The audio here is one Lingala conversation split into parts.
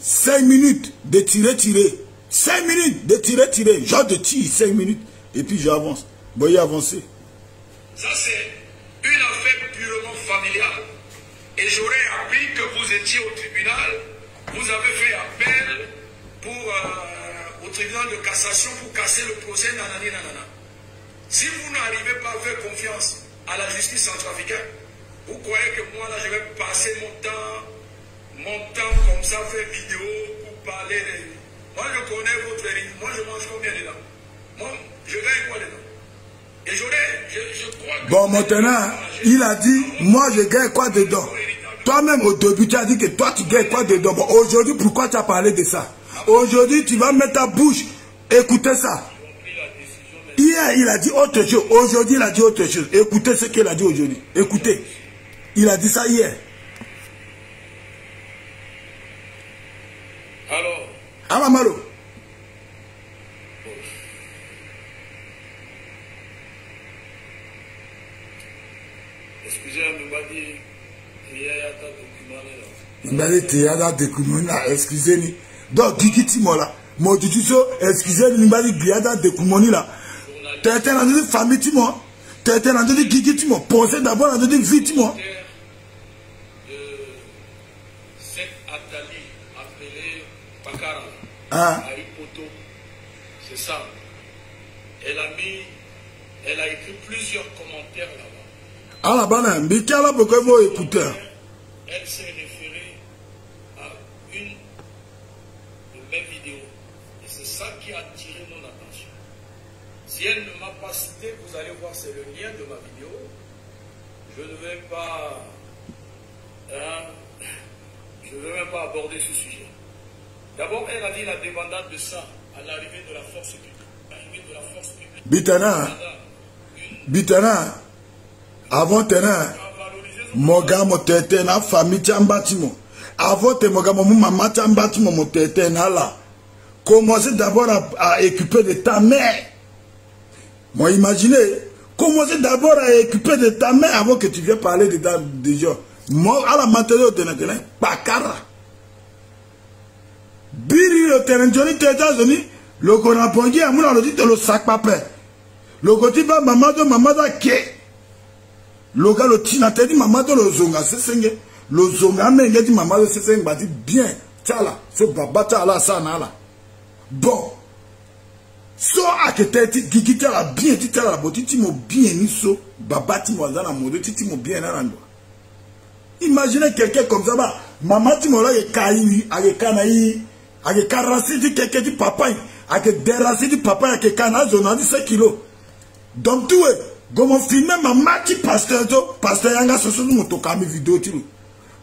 5 minutes de tirer. 5 minutes de tirer. Genre de tir, 5 minutes. Et puis j'avance. Vous voyez avancer. Ça, c'est une affaire purement familiale. Et j'aurais appris que vous étiez au tribunal. Vous avez fait appel au tribunal de cassation pour casser le procès. Nanana. Si vous n'arrivez pas à faire confiance à la justice centrafricaine, vous croyez que moi, là, je vais passer mon temps comme ça, faire vidéo pour parler de... Moi, je connais votre rythme. Moi, je mange combien dedans? Moi, je gagne quoi dedans? Et je crois que... Bon, maintenant, il a dit, moi, je gagne quoi dedans? Toi-même, au début, tu as dit que toi, tu gagnes quoi dedans? Bon, aujourd'hui, pourquoi tu as parlé de ça? Aujourd'hui, tu vas mettre ta bouche, écoutez ça. Hier, il a dit autre chose. Aujourd'hui, il a dit autre chose. Écoutez ce qu'il a dit aujourd'hui. Écoutez. Il a dit ça hier. Alors... Amamalo. Excusez-moi, il m'a dit... Excusez-moi. Donc, Kikitimo là. Moi, tu dis, excusez-moi, il m'a dit, Gliada de Kumoni là. Tu étais dans une famille, Timo. Tu étais dans une Kikitimo. Pensez d'abord dans une vie, Timo. Cette Atali appelée Pakara. Ah. À Ipoto. C'est ça. Elle a écrit plusieurs commentaires là-bas. Ah là-bas, mais qui a là pourquoi vous écoutez? Elle s'est référée à une de mes vidéos. Et c'est ça qui a attiré mon attention. Si elle ne m'a pas cité, vous allez voir, c'est le lien de ma vidéo. Je ne vais pas... je ne vais même pas aborder ce sujet. D'abord, elle a dit la débandade de ça à l'arrivée de la force publique. Bitana, avant terrain, moga mo tete na famille chambatimo. Avant te moga mo maman chambatimo mo tete na là. Commencez d'abord à occuper de ta mère. Moi, imaginez, commencez d'abord à occuper de ta mère avant que tu viennes parler de gens. Moi, à la matériau de Nathalie, Pakara. Biri le terrain de États-Unis, le Gonapongi, à mon dit de le sac papier. Le côté va maman da ké. Le gars le tinate dit maman de le zonga, c'est senge. Le zonga menge dit maman de c'est senge, bah dit bien. Tchala, ce baba tchala ça là. Bon. So a que tete gigi tchala bien, tchala boti timo bien ni so. Baba timo dans la mode, timo bien dans l'endroit. Imaginez quelqu'un comme ça, bah maman timo là est kaï, avec kanaï. Avec 46 dit quelqu'un dit papa, avec des racines dit papa, avec canal zona dit 5 kilos. Donc tout est, comme on filme maman qui pasteur yanga ce sont nous tokami vidéo tu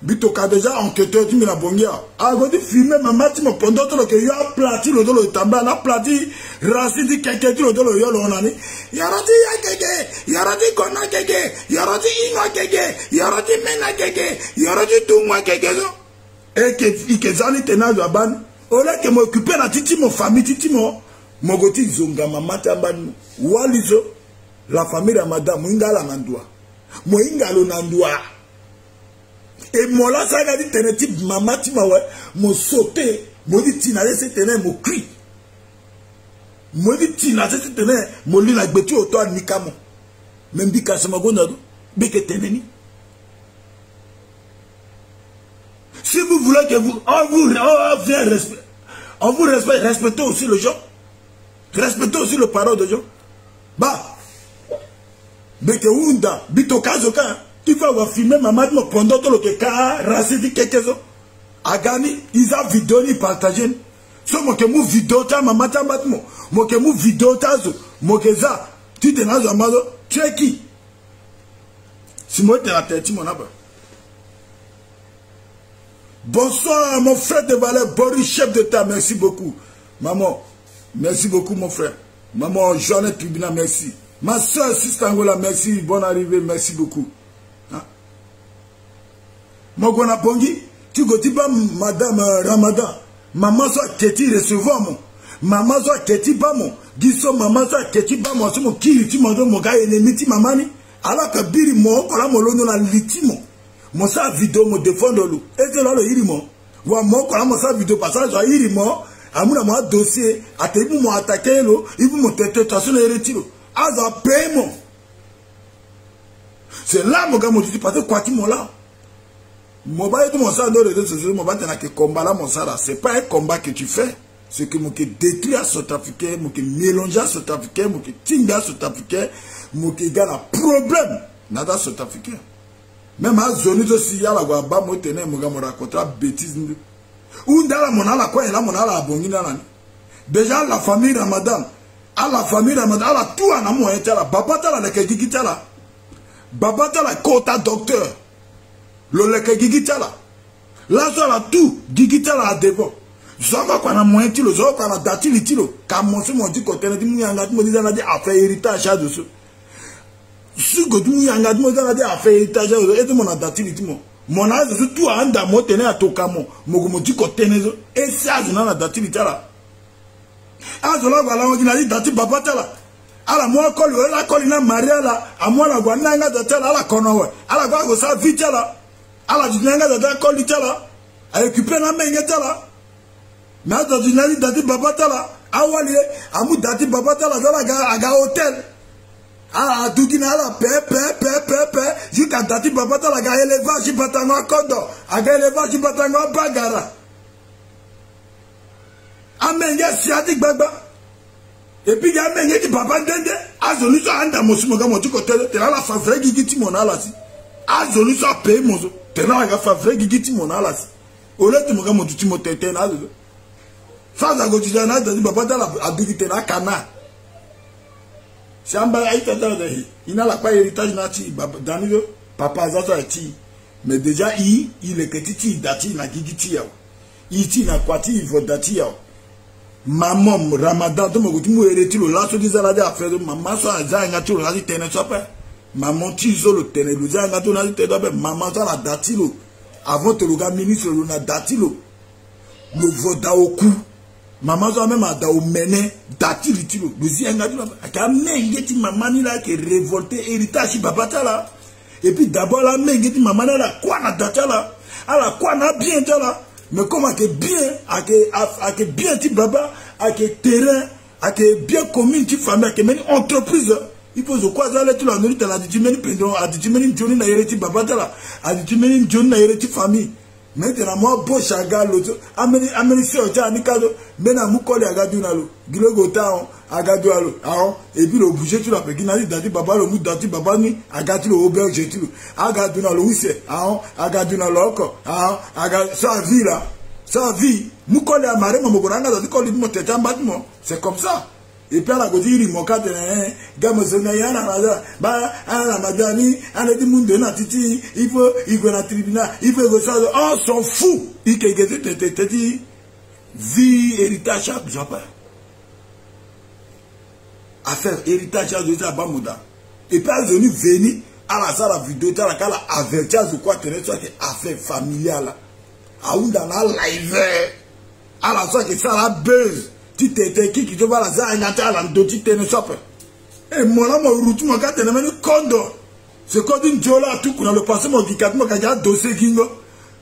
bitoka déjà enquêteur tu me la bongia. Ah on dit filmer maman tu me pendant tout que yo aplati le dos le tamba na plati racine dit quelqu'un dit le dos le yo lonani. Yarati yakeke, yarati kona keke, yarati ino keke, yarati mena keke, yarati tungwa keke so. Et que ikezali tena zo ban. Ola que m'occuper la titi mon famille titi mon mogoti zonga mama tambanu walizo la famille de madame mwingala nandua mwingalo nandua et mola saga dit teneti mama timawe mo sauter mo dit tina laisser tenir mo cri mo dit tina laisser tenir mo li la gbetu auto nikamo même bi kasama gondado be que teneni. Si vous voulez que on vous respecte, respectez aussi le gens. Respectez aussi le parole de gens. Bah, mais que Ounda, Bitokazoka, il faut avoir filmé maman pendant tout le cas, raciste quelque chose. Agani, ils ont vidéo, ils partagent. So, moi que mou vidéo, ta maman, ta matmo. Moi que mou vidéo, ta zo. Moi que ça, tu t'es dans un malo, tu es qui? Si moi, tu es la tête, mon abba. Bonsoir mon frère de valeur, Boris, chef d'État, merci beaucoup. Maman, merci beaucoup mon frère. Maman, Jeannette Tribunal, merci. Ma soeur Sistangola, merci, bonne arrivée, merci beaucoup. Hein? Mogona Pongi, tu go pas madame Ramadan. Maman soit keti recevoir mon. Maman soit keti pas mon. Gisso maman soit keti pas mon. C'est mon kiri, tu m'en donnes mon gars ennemi, ti mamani. Alors que biri mon, kola molono la litimo. Mon sa vidéo me défend de l'eau. Et c'est là le irimo. Wa mo ko la mo sa vidéo parce que iri mo amuna mo dossier atebu mo attaquer lo, ibu mo tete taso le retiro. Aza paiement. C'est là mon gars mo dit parce que quoi ti mo là. Mo ba tout mon ça dans les réseaux sociaux, mo ba tena que combat là mon ça là, c'est pas un combat que tu fais. C'est que mon qui détruit à Sud-Africain, mon qui mélange à Sud-Africain, mon qui tinga à Sud-Africain, mon qui a un problème nada Sud-Africain. Même à zone aussi il y a la guaba mo tene mo ga mo raconter bêtise. Ou ndala mon ala quoi et là mon ala abongi na là. Déjà la famille Ramadan, à la famille Ramadan, à la tout en amont et là, baba ta la ke gigi ta là. Baba ta la kota docteur. Le le gigi ta là. Là ça la tout gigi ta la devant. Zoko kwa na moyen tilo, zoko kwa na dati li tilo. Ka monsu mo di kote na di mou yanga di mo di zana di afe héritage à dessous. Si go di mou yanga di mo zana di afe héritage à dessous. Et de mon dati li timo. Mon a dessous tout a anda mo tene a toka mo. Mo go mo di kote ne zo. Et si a zona na dati li tala. A zola wala mo di na di dati baba tala. Ala mo akoli wala akoli na Maria la. A mo la gwa nanga dati la ala kono we. Ala gwa go sa vite la. Ala di nanga dati akoli tala. A récupérer na menge tala. Mais dans une année dati babatala, awali, amu dati babatala dans aga hôtel. Ah, dugina la pe, jusqu'à dati babatala aga élevage batango kondo, aga élevage batango bagara. Amenge siadik baba. Et puis ya amenge di baba ndende, azolu so anda mosimoga motu kotel, te la favre gigiti monala si. Azolu so pe mozo, te la ga favre gigiti monala si. Ole tu moga motu timotete na azolu. Ça ça continue à dire papa dans la habilité na kana. Si amba aita dans il n'a pas héritage nati Danilo papa zato ati mais déjà il est petit dati na gigiti ya. Il na kwati il faut dati ya. Maman Ramadan to mo mu hérité lo la so dizala de affaire maman so aza ngati lo la tene so pa. Maman ti zo lo tene lo za ngati na tene do maman so la dati lo avant te le gars ministre lo na dati lo. Le voda au cou. Maman a même à mené dati litilo. Le zienga du papa. Aka mengeti maman ni là qui révolté héritage babata là. Et puis d'abord la mengeti maman là quoi na data là. Alors quoi na bien là. Mais comment que bien que bien ti baba, que terrain, que bien commune ti famille, que même entreprise. Il faut quoi ça là tout la nourriture là dit meni pendant a dit meni joni na hérité babata là. A dit meni joni na hérité famille. Maintenant moi bo chaga lozo ameni se oja ni kado mena mu kole agadu na lo gilogo ta agadu alo ahon e bi lo bouger tu la pe gina dadi baba lo mu dadi baba ni agadu lo obe je tu agadu na lo wise ahon agadu na lo oko ahon aga sa vie là sa vie mu kole amare mo goranga dadi kole mo teta mbatmo c'est comme ça. Et puis la godiri mokate gamo zona yana nada ba ana madani ana di mundo na titi il faut il go na tribunal il faut go ça on s'en fout il que te dit vie héritage chaque jour affaire héritage de ça bamuda et puis elle venu venir à la salle vidéo ta la kala avertir de quoi tenir ça que affaire familiale a unda na live à la soirée que ça la buzz. Qui te va la za ngata la ndoti tene sope et mon la mo rutu mo ka tene meni kondo c'est comme une jola tout kuna le passé mo gikat mo ka ja dossier kingo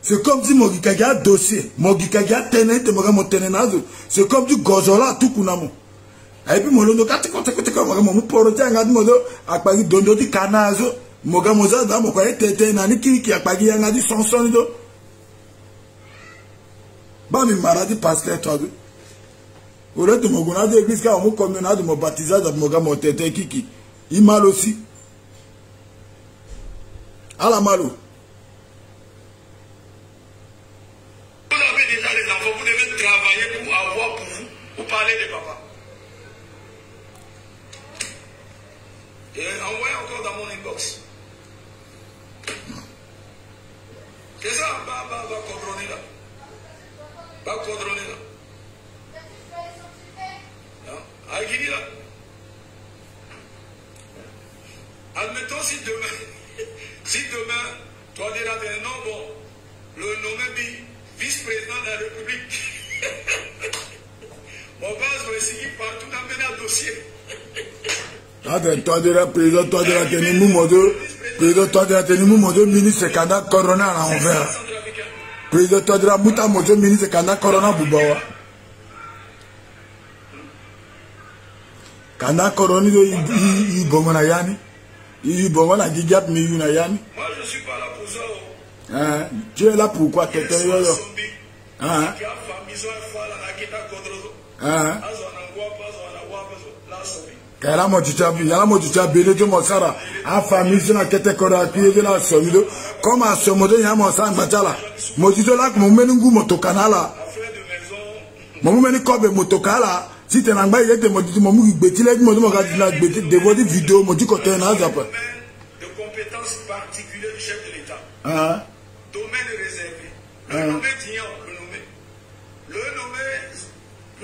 c'est comme si mo gikat ja dossier mo gikat ja tene te mo ga mo tene nazo c'est comme du gozola tout kuna mo et puis mo lo ka te ko mo poro tanga mo do akpagi dondo di kanazo mo ga mo za da mo ko tete na ni ki akpagi yanga di sonson do ba mi maradi pasteur toi. Au lieu de mon gonade église, car on communal de mon baptisage de mon gars, mon tété kiki. Il mal aussi. À la malo. Vous avez déjà les enfants, vous devez travailler pour avoir pour vous, pour parler de papa. Et envoyez encore dans mon inbox. C'est ça, va contrôler là. Va contrôler là. Aguilera. Admettons si demain, toi diras non, bon, le nommé vice-président de la République. Mon base va essayer partout d'amener un dossier. Attends, toi diras président, toi diras tenir président, toi diras tenir ministre candidat corona à l'envers. président Todra Mouta Mojo ministre Kana Corona Boubawa. Kana Corona il bomona yani. Il bomona gigap mi yuna yani. Moi je suis pas là pour ça. Tu es là pourquoi t'étais yo yo. Kala mo tutabi, yala mo tutabi le jomo sara. A famille sina kete kora pieve la somido. Comme à ce modèle y'a mon sang batala. Mo tito là mo menungu motokanala. Mo meni kobe motokala. Si tu n'as pas été mo tito mo mu gbetile mo mo ga dina gbeti devodi vidéo mo diko te na zapa. De compétences particulières du chef de l'État. Domaine réservé. Le nommé Tignan, le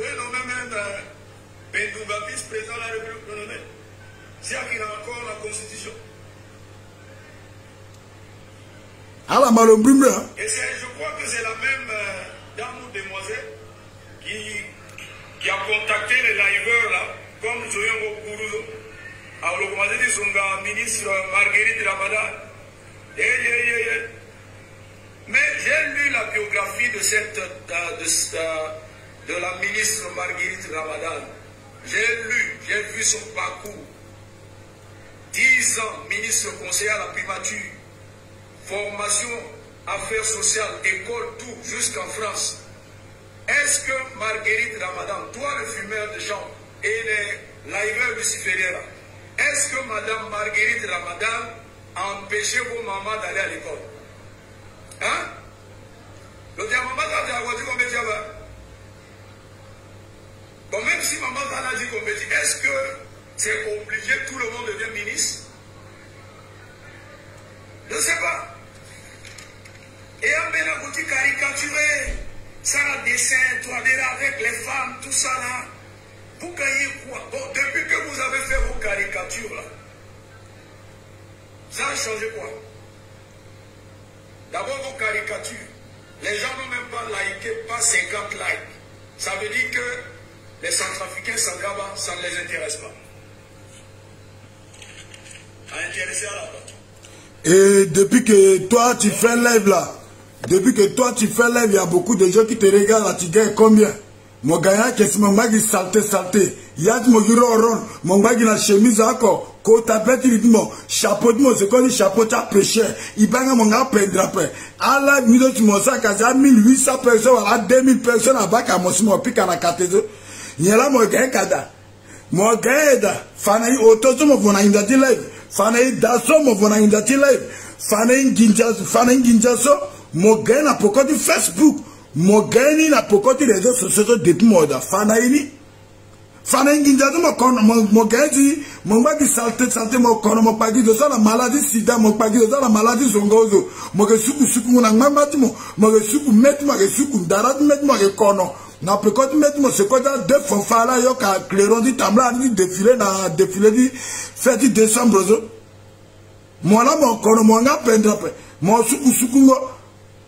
nommé même Bendouba, vice-président de la République, le nommé. C'est qu'il a encore la Constitution. Ah la malombrime. Et je crois que c'est la même dame ou demoiselle qui a contacté les liveurs là, comme Zoyongo Gourouzo. Alors le commandant dit son ministre Marguerite Ramadan. Mais j'ai lu la biographie de la ministre Marguerite Ramadan. J'ai vu son parcours. 10 ans, ministre conseiller à la primature, formation, affaires sociales, école, tout, jusqu'en France. Est-ce que Marguerite Ramadan, toi le fumeur de champs et les liveurs lucifériens, est-ce que Madame Marguerite Ramadan a empêché vos mamans d'aller à l'école? Hein? Le diamant de la voiture qu'on met là. Bon, même si maman a dit qu'on me dit, est-ce que c'est obligé, tout le monde devient ministre? Je ne sais pas. Et en Bénagouti caricaturé, ça a dessin, toi, avec les femmes, tout ça là. Vous gagnez quoi? Bon, depuis que vous avez fait vos caricatures là, ça a changé quoi? D'abord vos caricatures, les gens n'ont même pas liké, pas 50 likes. Ça veut dire que les Centrafricains Sangaba, ça ne les intéresse pas. Intéressé à la bas. Et depuis que toi tu fais live là, il y a beaucoup de gens qui te regardent là, tu gagnes combien? Mon gagnant qui est mon mari salté. Il y a mon rond, mon mari la chemise encore. Quand tu as dit mon chapeau de moi, c'est quoi le chapeau tu as prêché? Il va mon gars prendre après. À la minute tu m'as sac à 1800 personnes, à 2000 personnes à bac à mon pic à la cathédrale. Il y a là mon gagnant kada. Mon gagnant, Fanaï Otoso mon vona live. Fanaï Dasso mon vona live. Fanaï Ginjaso, mon gagnant n'a pas du Facebook. Mon gagnant n'a pas de réseaux sociaux depuis moi. Fanaï Ginjaso mon gagnant, mon mari salté mon corps, mon pagi de ça la maladie sida, mon pagi de ça la maladie zongozo. Mon suku mon angmamati mon suku met mon suku darat met mon kono. Na peut mettre mon c'est quoi deux fanfares yo ka clairon dit tambla ni défilé na défilé di fête décembre zo. Moi là mon kono mon nga pendre mon suku ngo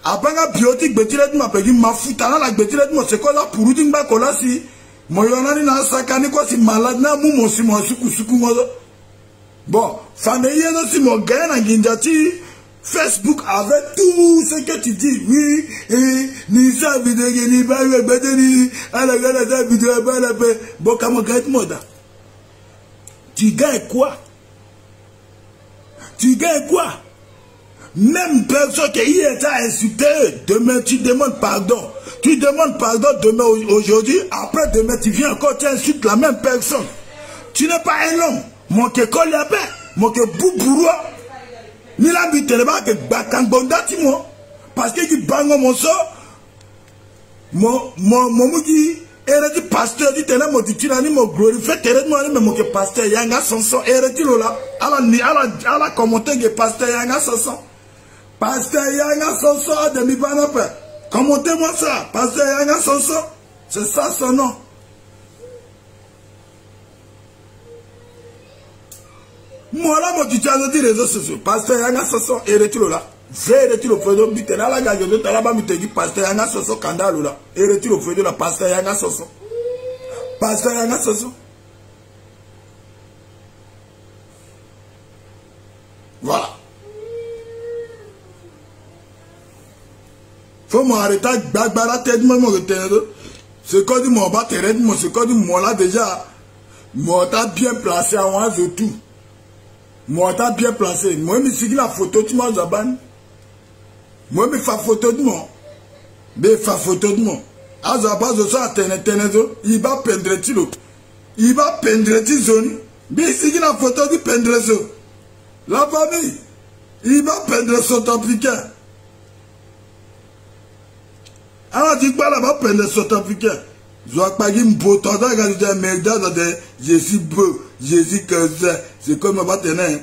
abanga biotique betile ma pegi mafuta na la betile mo c'est quoi là pour dire ba kola si mo yona ni na sakani ko si malade na mu mo si mo suku ngo. Bon, famille no si mo gars na ginjati Facebook avec tout ce que tu dis, oui, et ni ça vidéo ni ba ni ala gana da vidéo ba la pe bon comment gagne moda. Tu gagnes quoi? Même personne qui t'a insulté, demain tu demandes pardon. Tu demandes pardon demain aujourd'hui, après demain tu viens encore tu insultes la même personne. Tu n'es pas un homme. Mon que koliabe, mon que boubouro. Ni la biteleba que bakangbonda timo parce que qui bango mon so mon mugi eredi pasteur dit tena mo ditina ni mo glorifier tere mo ni mo que pasteur yanga sonso eredi lola ala commenter que pasteur yanga sonso de mi bana pe commentez-moi ça pasteur yanga sonso c'est ça son nom. Moi là, mon tuteur a dit réseaux sociaux. Pasteur Yanga Soso et retire là. J'ai retiré au feu de Bitena la gage de Talaba Mitegi, Pasteur Yanga Soso Kandalo là. Et retire au feu de la Pasteur Yanga Soso. Pasteur Yanga Soso. Voilà. faut m'arrêter bagbara tête moi mon retard. C'est quoi dit mon batterie moi c'est quoi dit moi là déjà moi t'as bien placé avant de tout. Moi t'as bien placé. Moi me suis la photo tu m'as zaban. Moi me fa photo de moi. Me fa photo de moi. Azaba zo ça tenezo, il va peindre tilo. Il va peindre zone. Mais si la photo du peindre zo. La famille, il va peindre son africain. Alors dis pas là va peindre son africain. Je vois pas qu'il me peut t'entendre quand je dis mais je suis beau, je suis que c'est comme ma tenir.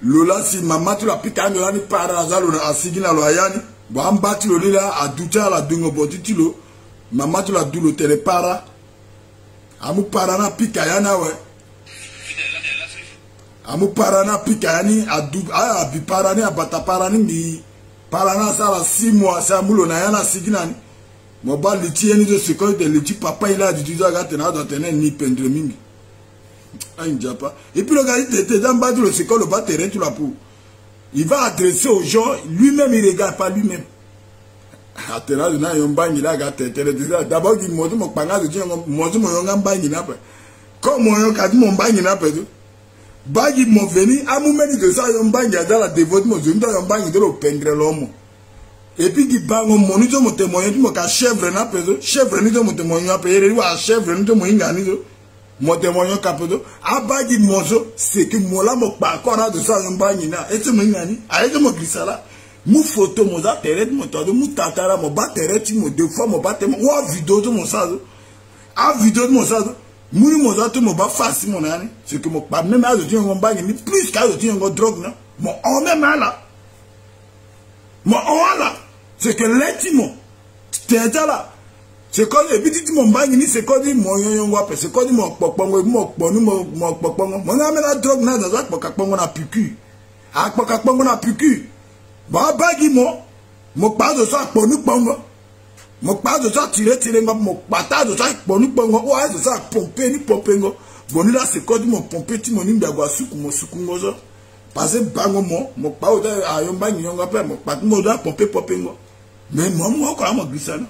Lola si maman tu la pique à nous là ni par hasard on a signé la loyani. Bon en bas tu le là à douter la dungo boti tu le. Maman tu la doulo télé para. Amu para na pique à yana ouais. Amu parana pikani adu a bi parani abata parani ni parana sala 6 mois ça mulo na yana siginani mo ba liti eni de seconde de liti papa il a dit tu as tena dans tena ni pendre mingi en japa et puis le gars il était dans bas de le seconde le bas terrain tu la pour il va adresser aux gens lui-même il regarde pas lui-même atena na yombangi la ga tetere d'abord il mo mo panga de mo mo yonga mbangi na pa comme mo yonga mo mbangi na pa Bagi mon veni, à mon meni de ça, yon bangi à la dévote, mon zone, yon bangi de l'opendre l'homme. Et puis, qui bango, mon nous mon témoignage, mon cas chèvre n'a pas de chèvre, nous mon témoignage, à payer, ou à chèvre, nous mon ingani, mon témoignage capodo. À bagi mon zo, c'est que mon là, mon parcours de ça, yon bangi na, et c'est mon ingani, avec mon glissala, mon photo, mon atterret, mon tado, mon tatara, mon batterret, mon deux fois, mon battement, ou à vidéo de mon sado, à vidéo de mon sado. Mouni mon zato mo ba face mon année c'est que mon pas même à dire on bague ni plus qu'à dire on drogue non mon on même là mon on là c'est que l'intimo t'es là c'est quand les petits mon bague ni c'est quand dit mon yon wa c'est quand dit mon pokpongo mon pokpongo mon na la drogue na dans ça pokpongo na piqûre a pokpongo na piqûre ba bague mon pas de ça ponu pongo mon pas de ça tirer mon patate de ça ponu pongo ou de ça pomper ni pompengo boni là c'est quoi mon pomper ti mon ndagwa suku mo sukungo zo passer bango mon pas de ayomba ni yonga pe mon pat mo da pomper pompengo mais moi quoi mo glissana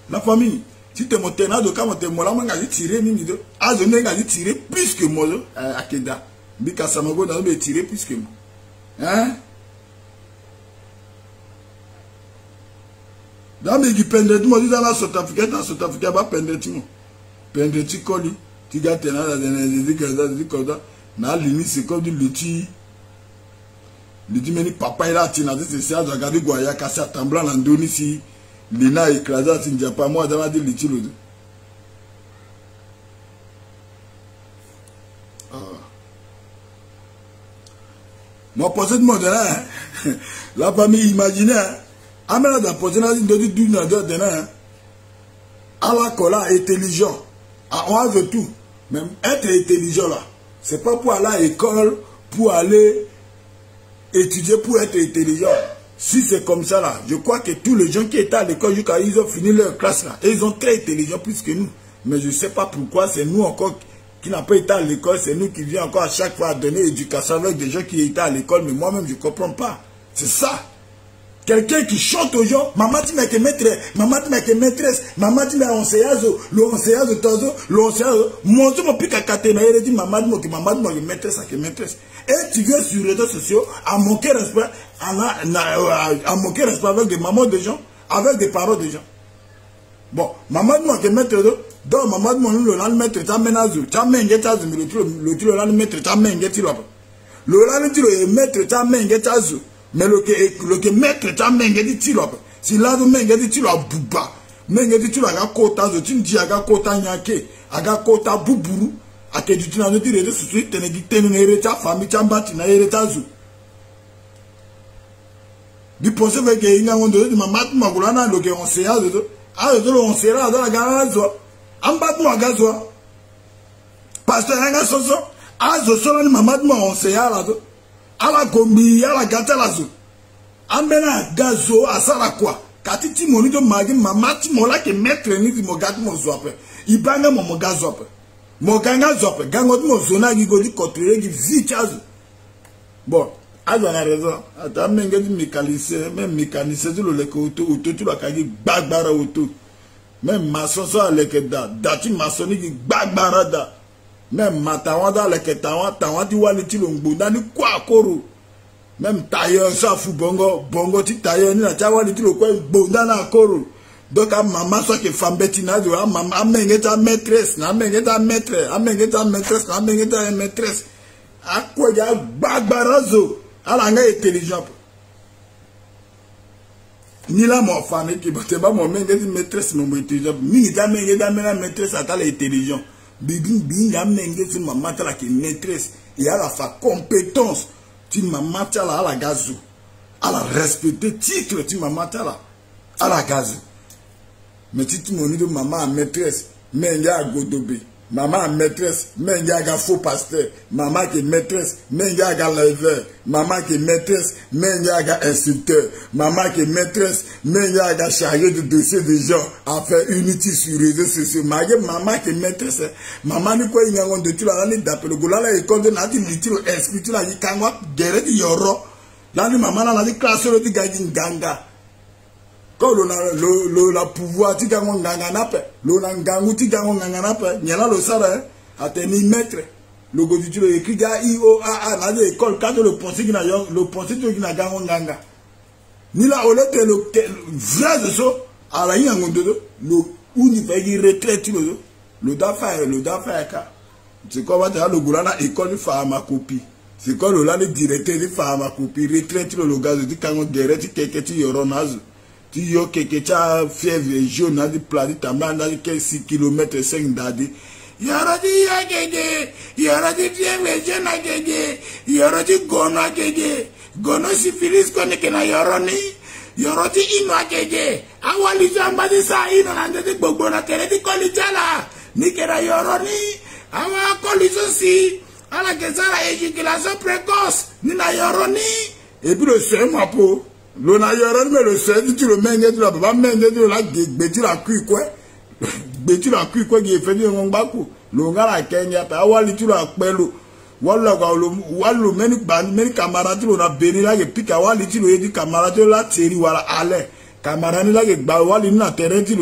la famille si te monter na de ka monter mo la manga tirer ni de a je n'ai pas tirer plus que moi akeda bika samago na be tirer plus que moi hein. Dans mes qui pendent tout, moi dis dans la South Africa va pendre tout. Pendre tout colis, tu gars t'es là dans des na limite c'est comme du lutti. Lutti meni papa il a tina c'est ça, j'ai regardé Goya casser à Tamblan en Doni si Lina écrasé à Tinjapa moi dans la dit lutti le. Moi possède moi de là, la famille imaginait. Amena da posena de du na de na ala kola intelligent on a de tout même être intelligent là c'est pas pour aller à l'école pour aller étudier pour être intelligent si c'est comme ça là je crois que tous les gens qui étaient à l'école jusqu'à ils ont fini leur classe là et ils ont très intelligents plus que nous mais je sais pas pourquoi c'est nous encore qui n'a pas été à l'école c'est nous qui vient encore à chaque fois donner éducation avec des gens qui étaient à l'école mais moi-même je comprends pas c'est ça. Quelqu'un qui chante aux gens, maman tu m'as que maîtresse, maman tu m'as que maîtresse, maman tu m'as enseignado, l'enseignado tozo, l'enseignado, mon Dieu mon pique à catena, il dit maman tu m'as que maîtresse à que maîtresse. Et tu viens sur les réseaux sociaux à manquer respect, à manquer respect avec des mamans de gens, avec des parents de gens. Bon, maman tu m'as que maîtresse, donc maman tu m'as le lendemain maître, tu as menazu, tu as mengé tu as le lendemain maître, tu as mengé tu l'as. Le lendemain maître, tu as mengé tu as mais le que maître ta menge di tilo si là do menge di tilo buba menge di tilo aga kota zo tinji aga kota nyake aga kota buburu ake di tina no di redo susu tene di tene na ereta famille chambati na ereta zo di pense ve ke inga ngondo di mama tu magulana lo ke on se ya zo a zo lo on se ra da ga zo amba tu aga zo pasteur nga soso a zo so ni mama tu on se ya la zo ala gombi ala gatalazo ambena gazo asala kwa katiti monito magi mamati mola ke mettre ni mo gatu mo zope ibanga mo gazo pe mo ganga zope gango mo zona gi godi kotrere gi vichazo bon a raison. Attends, mais il mécanicien, même mécanicien, tu le auto, tu l'as kagi bagbara auto. Même maçon, ça, le da, dati maçonnique, bagbara da. Même matawanda, le tawa, tu vois, le tilongo, dans le quoi, koro. Même tailleur, ça, fou bongo, ti tailleur, ni la tawa, le tilongo, bondana, koro. Donc, maman, soit que femme bettina, maman, amengeta maîtresse, amengeta maîtresse, amengeta maîtresse, amengeta maîtresse. À quoi il y a bagbarazo? Alors, on est intelligent. Ni là, mon femme, qui est pas mon maîtresse, mon intelligent. Ni la maîtresse, à l'intelligent. Bibi, la maîtresse, ma maîtresse, qui est maîtresse. Et à la fa compétence. Tu m'as maté à la gazou. À la respecter titre, tu m'as maté à la gazou. Mais si tu m'as dit maman maîtresse, mais il y a Godobé. Maman maîtresse, mais il y a faux pasteur. Maman qui est maîtresse, mais il y a laver. Maman qui est maîtresse, mais il y a insulteur. Maman qui est maîtresse, mais il y a chargé de dossiers de gens à faire unité sur les réseaux sociaux. Maman qui est maîtresse, maman ni quoi il y a un de tout la d'appel le goulala école de nati litiro esprit la yi kangwa gere di yoro. Là ni maman la di classe le di gadi nganga. Quand la pouvoir ti gango nganga nape lo na ngangu ti gango nganga nape nyala lo sara ateni maître le go du le écrit ga i o a na de école quand le pensée qui na yo le pensée qui na gango nganga ni la ole te le vrai de so ala yi ngondo le uni fa gi retraite le dafa ka c'est quoi va le goulana école pharmacopie c'est quoi le là le directeur de pharmacopie retraite le gaz di kango gere ti keke ti yoro nazo tu yo keke cha fièvre jaune na di pladi tamba na di 6 km 5 dadi yara di agege yara di fièvre jaune agege yara di gono agege gono syphilis kone kena yoro ni yoro di ino agege awali jamba di sa ino na di gbogbo na tere di koli jala ni kera yoro ni awa koli so si ala kesara éjaculation précoce ni na yoro ni et puis le seul mapo le naïron mais le seul tu le mets tu la baba menge tu la gbeti la kui quoi gbeti la kui quoi qui fait du ngbaku le ngala Kenya pa wali tu la pelo wala ga lo walo meni ban meni camarade lo na beni la ke pika wali tu le di camarade la teri wala ale camarade la ke gba wali na terrain tu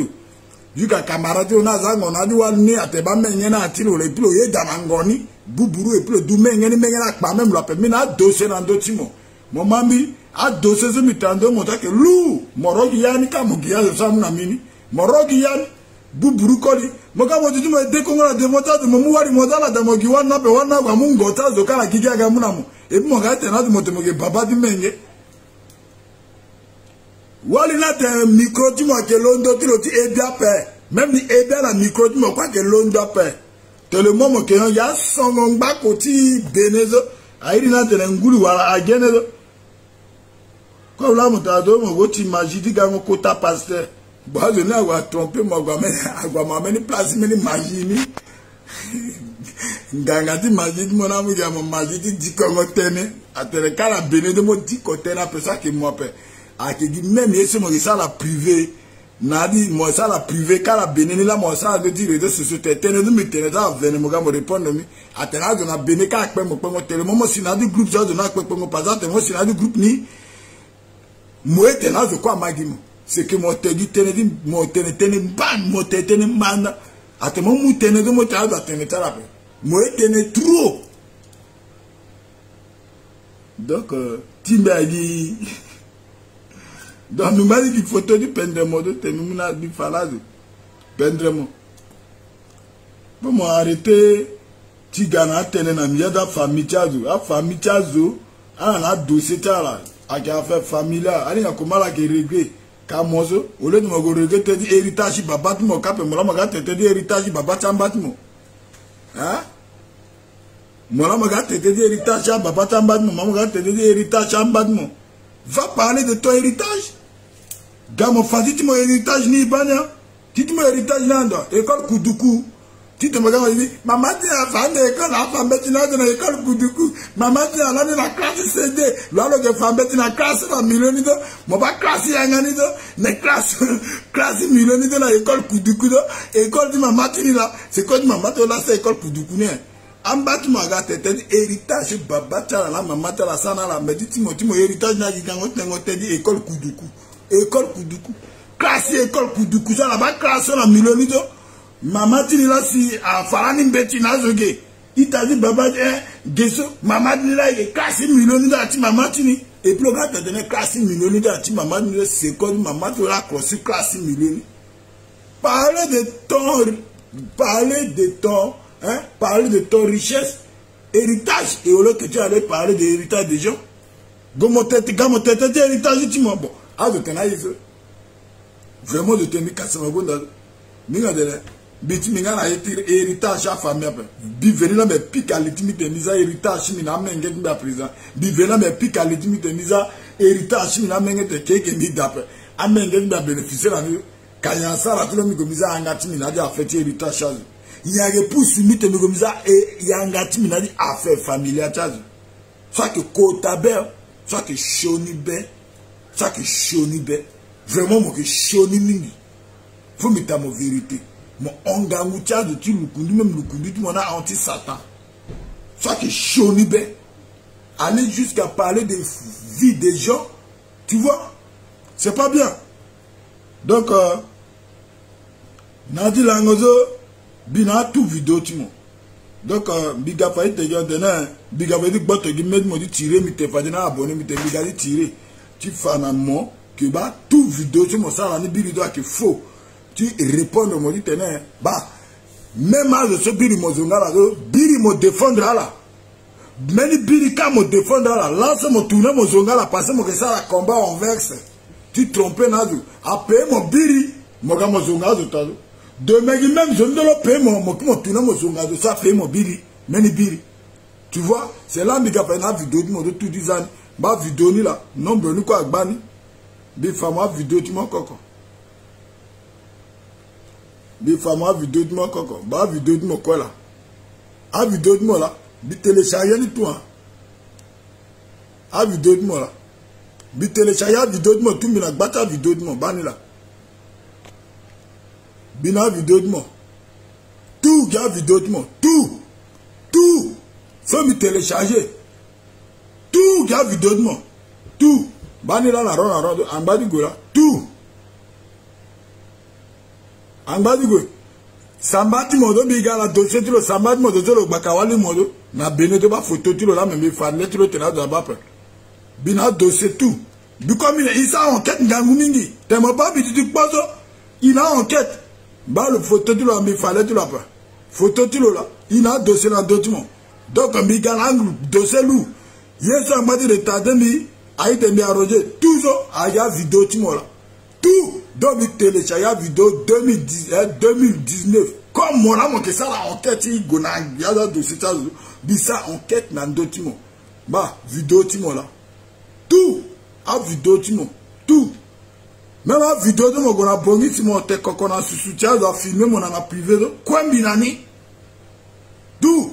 du ka camarade na zango na di wali ateba menye na ti lo le plo ye damangoni buburu e plo du menye ni menye na pa même la pe mina dossier na do timo mon mami a dossier se mitando monta ke lu morogi yani ka mugia zo samu na mini morogi yani buburu koli moka mo tutu mo de kongo la de mota de mo wari mota la da mo gi wana pe wana kwa mungo ta zo kala kigia ga munamo e bi mo ga te na de mo te mo ge baba di menge wali na te micro ti mo ke londo ti lo ti e bia pe même ni e bia la micro ti mo kwa ke londo pe te le momo ke ya songo ngba ko ti benezo airi na te ngulu wala agenezo. Quand là, mon tu magie, tu gagnes un quota pasteur. Bon, je n'ai pas trompé, moi, je vais place, mais magie, Gangati magie, mon ami, mon magie, dit comment t'aimes. À te le cas, la béné de mon dit côté, la personne qui moi, à qui dit même, c'est mon ça la privée. Nadi, moi, ça la privée, car la béné, là, moi, ça, de dire, de ce soutien, tenez, nous, mettez, là, venez, me répondre, à te là, de la béné, car, mon téléphone, moi, si n'a du groupe, ça, de n'a pas, par exemple, moi, si n'a du groupe, ni, moi, tenant de quoi magimo. C'est que mon télé dit, mon télé ban, mon télé man. À te mon télé de mon télé à tenir là. Moi, télé trop. Donc, tu m'as dit. Donc, nous m'avons dit photo du pendremo de Temimuna du Falade. Pendremo. Pour m'arrêter, tu gagnes télé na miada famille Tiazo. A famille Tiazo, a dossier là. A fait famille là, allez à comment la régler Kamozo, au lieu de me regretter dit héritage baba tu m'as capé, moi la te dit héritage baba tambatmo. Hein? Moi la te dit héritage baba tambatmo, maman te dit héritage tambatmo. Va parler de ton héritage. Gamo fadi tu mon héritage ni banya. Tu mon héritage nanda, école Kuduku. Tu te me dis, maman dit à la fin de l'école, la femme bettina de l'école Kuduku. Maman dit à la classe CD. Là, le femme bettina la classe la millionide. Mon pas classe yanganide. Mais classe millionide de l'école Kuduku. École de maman tini là. C'est quoi de maman de là, c'est école Kuduku. Ambati maga tete héritage baba tala la mama tala sana la mediti motimo héritage na gigango tengote di école Kuduku. École Kuduku. Classe école Kuduku ça la ba classe na miloni do. Mama tini la si a farani mbeti na zoge. Itazi baba geso mama tini la classe miloni do ati mama tini et puis le gars te donne classe miloni do ati mama tini c'est quoi mama to la classe miloni. Parler de ton hein, parler de ton richesse, héritage, et au lieu que tu allais parler de l'héritage des gens, comment t'étais héritage, tu m'as bon, ah, de ton aïe, vraiment de tenir casse ma bonne, minga de biti minga na héritage à famille après, biveni na me pique à l'intimité misa héritage mina menget mba prison, biveni na me pique à l'intimité misa héritage mina menget keke mi d'après, a menget mba bénéficier la nuit, quand il y a ça la tout le monde misa angati mina dia fait héritage. Il y a des pouces mythes comme ça et il y a un gâteau qui a dit affaire familiale. Soit que Kotaber, soit que Shonibe, soit que Shonibe. Vraiment, moi que Shonimingi. Faut mettre ma vérité. Mon engangoutia de tu l'ukundu, même l'ukundu, tu m'en as anti-Satan. Soit que Shonibe. Aller jusqu'à parler des vies des gens, tu vois, c'est pas bien. Donc, Nadi Langozo, bina tout vidéo tu m'as. Donc biga failli te dire demain biga veut dire que tu me dis tirer mi te fais na abonné mi te biga di tirer tu fais na mo que ba tout vidéo tu m'as ça la ni bili doit que faux tu réponds mo dit tenez ba même à ce bili mo zonga la bili mo défendre là mais bili ka mo défendre là lance mo tourner mo zonga la passer mo que ça la combat en verse tu trompes na du après mo bili mo ga mo zonga zo talo demain, même je ne le paye mon de ça fait mon biri, meni biri. Tu vois, c'est là que je fais une vidéo de tout 10 ans. Ma vidéo ni là, non, ben nous quoi, bani. Des femmes vidéo tu m'en coco. Des femmes vidéo tu m'en coco. Ma vidéo de mon quoi là. A vidéo de moi là, bi télécharger ni toi. A vidéo de moi là. Bi télécharger vidéo de moi tout mina bata vidéo de moi bani là. Bina vidéo de moi. Tout, il y a vidéo de moi. Tout. Faut me télécharger. Tout, il y a vidéo de moi. Tout. Bani là, la ronde, en bas du go là. Tout. En bas du go. Sambati modo, biga la dossier, tu le sambati modo, tu le bakawali modo. Na bene de ba photo, tu le là, mais fadle, tu le tenaz de bas. Bina dossier tout. Comme il s'est enquête, n'gangumingi. T'es mon papi, tu te poses, il a enquête. Bah le photo tu l'as mis fallait tu l'as pas photo tu l'as il a dossier dans document donc un bigalang dossier loup hier ça m'a dit de tarder mi a été mis à roger toujours à ya vidéo tu m'as là tout donc il télécharge vidéo 2019 comme mon âme que ça la enquête il gonang ya da dossier ça bisa enquête dans document bah vidéo tu m'as là tout à vidéo tu m'as tout. Même la vidéo de mon gona bongi si mon te kokona soutien doit filmer mon en privé de quoi binani tout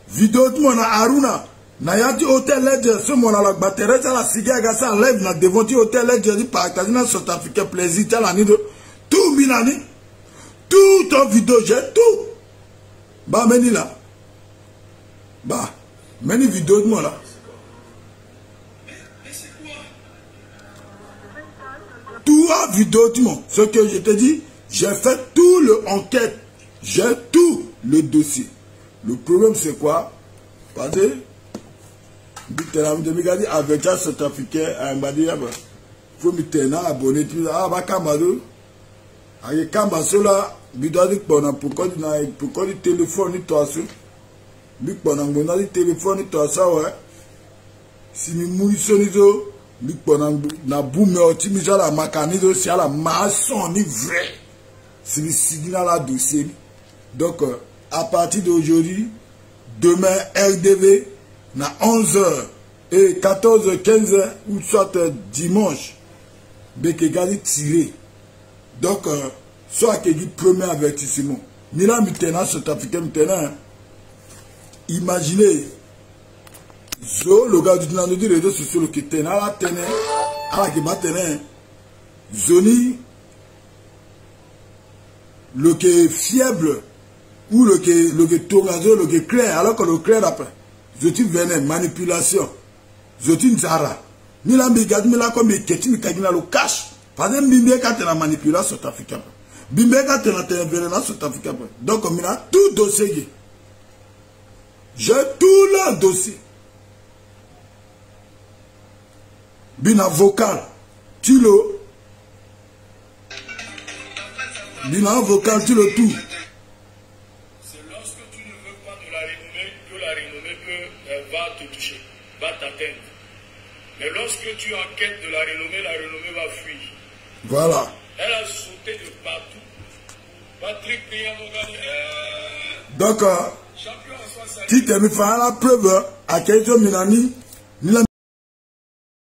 vidéo de mon Aruna na yati hôtel ledger ce mon la batterie ça la cigarette gasa live na devant hôtel ledger di partager na South Africa plaisir ça la ni de tout binani tout ton vidéo j'ai tout bah meni là bah meni vidéo de moi là. Tout à vidéo, tu m'as. Ce que je te dis, j'ai fait tout le enquête. J'ai tout le dossier. Le problème, c'est quoi? Parce que, avec un Sud-Africain, il m'a dit, il faut me tenir abonné. Ah, bah, Kamado. Avec Kamado, là, il doit dire pourquoi il téléphone, toi, ça. Il doit dire téléphone, toi, ça, ouais. Si nous mouillons, na boum optimiser la mécanisme c'est la maçon ni vrai c'est le signal à dossier donc à partir d'aujourd'hui demain RDV na 11h et 14h 15h ou soit dimanche beke gali tiré donc soit que dit premier avertissement ni là maintenant South Africain maintenant imaginez zo le gars du nan di réseaux sociaux qui tenait à la tenait à qui tenait zoni le qui est fiable ou le que tongazo, le que clair, alors que le clair après, je te venais, manipulation, je te nzara, mila migad, mila comme keti, mi kagina le cash, par exemple, bimbe quand la manipulation sur Africain, bimbe quand la intervenance sur Africain, donc on a tout dossier, j'ai tout le dossier, bina vocal, tu le, bina vocal, tu le tout. Mais lorsque tu enquêtes de la renommée va fuir. Voilà. Elle a sauté de partout. Patrick Donc, tu t'es mis faire la preuve à Kejo Minani,